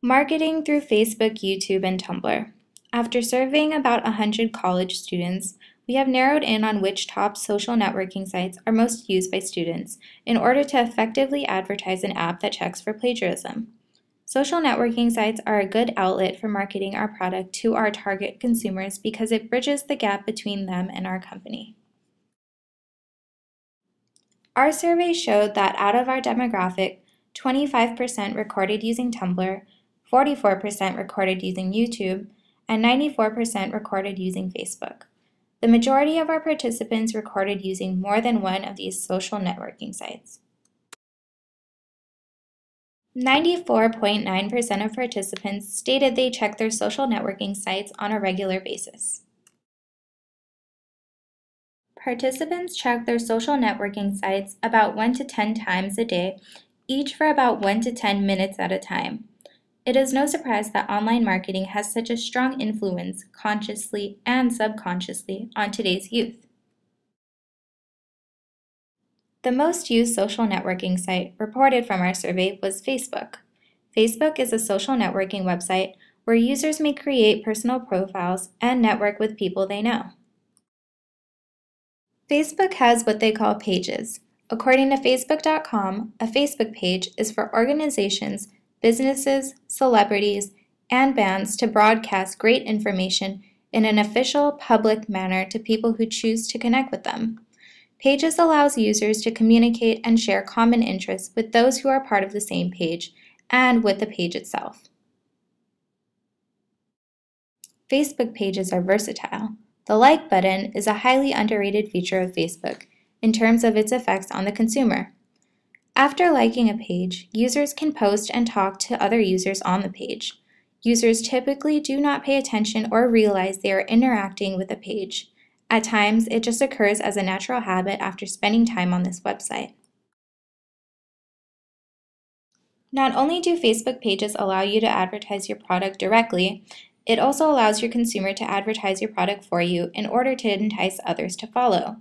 Marketing through Facebook, YouTube, and Tumblr. After surveying about 100 college students, we have narrowed in on which top social networking sites are most used by students in order to effectively advertise an app that checks for plagiarism. Social networking sites are a good outlet for marketing our product to our target consumers because it bridges the gap between them and our company. Our survey showed that out of our demographic, 25% recorded using Tumblr, 44% recorded using YouTube, and 94% recorded using Facebook. The majority of our participants recorded using more than one of these social networking sites. 94.9% of participants stated they check their social networking sites on a regular basis. Participants check their social networking sites about 1 to 10 times a day, each for about 1 to 10 minutes at a time. It is no surprise that online marketing has such a strong influence, consciously and subconsciously, on today's youth. The most used social networking site reported from our survey was Facebook. Facebook is a social networking website where users may create personal profiles and network with people they know. Facebook has what they call pages. According to Facebook.com, a Facebook page is for organizations, businesses, celebrities, and bands to broadcast great information in an official, public manner to people who choose to connect with them. Pages allows users to communicate and share common interests with those who are part of the same page and with the page itself. Facebook pages are versatile. The like button is a highly underrated feature of Facebook in terms of its effects on the consumer. After liking a page, users can post and talk to other users on the page. Users typically do not pay attention or realize they are interacting with a page. At times, it just occurs as a natural habit after spending time on this website. Not only do Facebook pages allow you to advertise your product directly, it also allows your consumer to advertise your product for you in order to entice others to follow.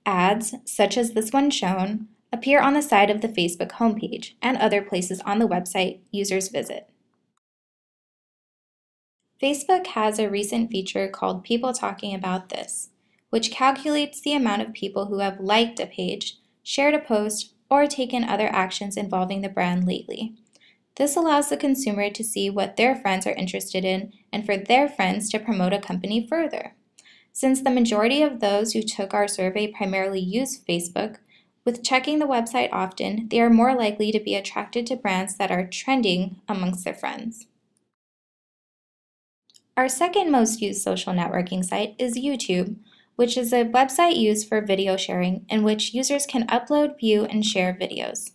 Ads, such as this one shown, appear on the side of the Facebook homepage and other places on the website users visit. Facebook has a recent feature called People Talking About This, which calculates the amount of people who have liked a page, shared a post, or taken other actions involving the brand lately. This allows the consumer to see what their friends are interested in and for their friends to promote a company further. Since the majority of those who took our survey primarily use Facebook, with checking the website often, they are more likely to be attracted to brands that are trending amongst their friends. Our second most used social networking site is YouTube, which is a website used for video sharing in which users can upload, view, and share videos.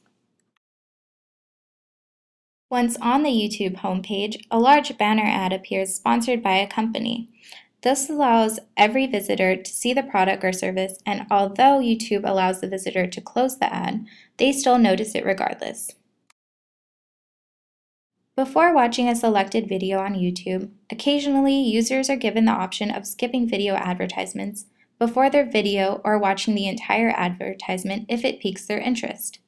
Once on the YouTube homepage, a large banner ad appears sponsored by a company. This allows every visitor to see the product or service, and although YouTube allows the visitor to close the ad, they still notice it regardless. Before watching a selected video on YouTube, occasionally users are given the option of skipping video advertisements before their video or watching the entire advertisement if it piques their interest.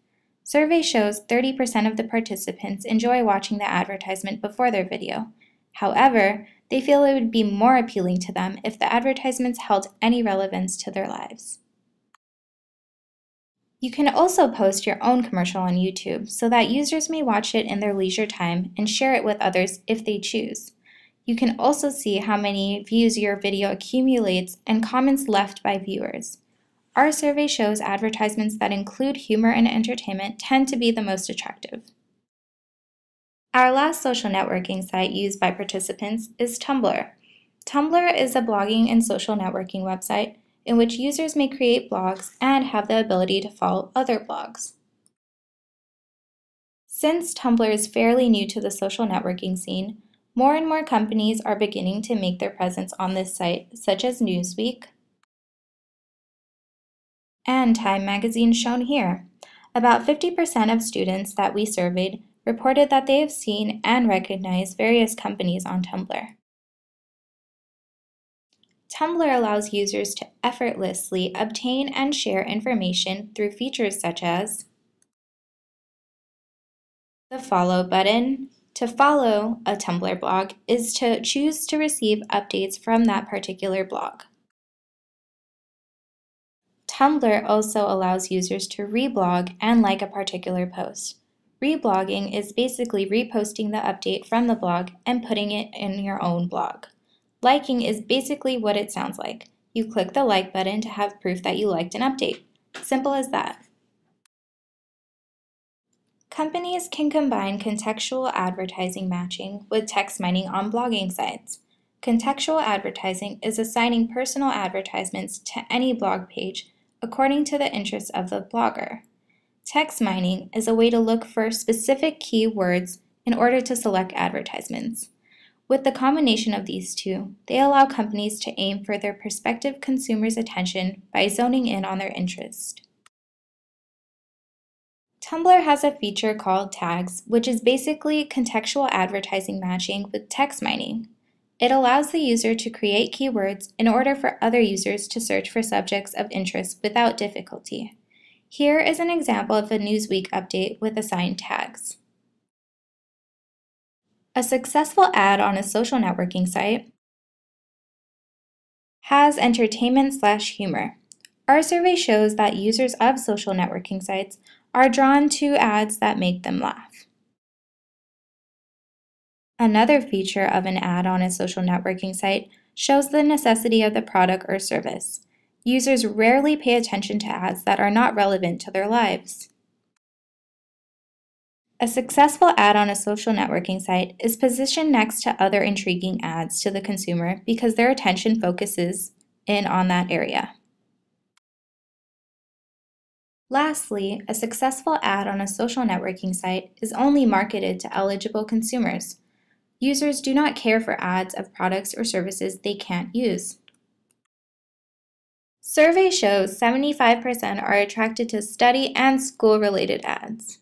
Survey shows 30% of the participants enjoy watching the advertisement before their video. However, they feel it would be more appealing to them if the advertisements held any relevance to their lives. You can also post your own commercial on YouTube so that users may watch it in their leisure time and share it with others if they choose. You can also see how many views your video accumulates and comments left by viewers. Our survey shows advertisements that include humor and entertainment tend to be the most attractive. Our last social networking site used by participants is Tumblr. Tumblr is a blogging and social networking website in which users may create blogs and have the ability to follow other blogs. Since Tumblr is fairly new to the social networking scene, more and more companies are beginning to make their presence on this site, such as Newsweek and Time magazine shown here. About 50% of students that we surveyed reported that they have seen and recognized various companies on Tumblr. Tumblr allows users to effortlessly obtain and share information through features such as the follow button, To follow a Tumblr blog is to choose to receive updates from that particular blog. Tumblr also allows users to reblog and like a particular post. Reblogging is basically reposting the update from the blog and putting it in your own blog. Liking is basically what it sounds like. You click the like button to have proof that you liked an update. Simple as that. Companies can combine contextual advertising matching with text mining on blogging sites. Contextual advertising is assigning personal advertisements to any blog page according to the interests of the blogger. Text mining is a way to look for specific keywords in order to select advertisements. With the combination of these two, they allow companies to aim for their prospective consumers' attention by zoning in on their interest. Tumblr has a feature called tags, which is basically contextual advertising matching with text mining. It allows the user to create keywords in order for other users to search for subjects of interest without difficulty. Here is an example of a Newsweek update with assigned tags. A successful ad on a social networking site has entertainment/humor. Our survey shows that users of social networking sites are drawn to ads that make them laugh. Another feature of an ad on a social networking site shows the necessity of the product or service. Users rarely pay attention to ads that are not relevant to their lives. A successful ad on a social networking site is positioned next to other intriguing ads to the consumer because their attention focuses in on that area. Lastly, a successful ad on a social networking site is only marketed to eligible consumers. Users do not care for ads of products or services they can't use. Survey shows 75% are attracted to study and school-related ads.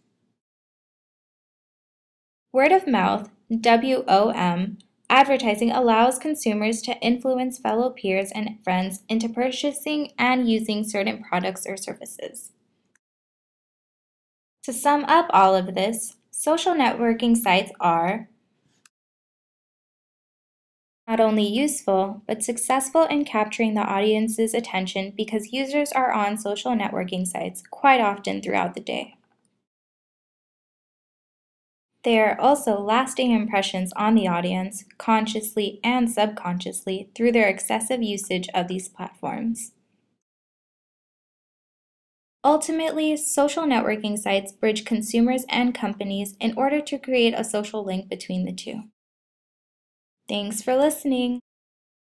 Word of mouth, WOM, advertising allows consumers to influence fellow peers and friends into purchasing and using certain products or services. To sum up all of this, social networking sites are not only useful, but successful in capturing the audience's attention because users are on social networking sites quite often throughout the day. They are also lasting impressions on the audience, consciously and subconsciously, through their excessive usage of these platforms. Ultimately, social networking sites bridge consumers and companies in order to create a social link between the two. Thanks for listening.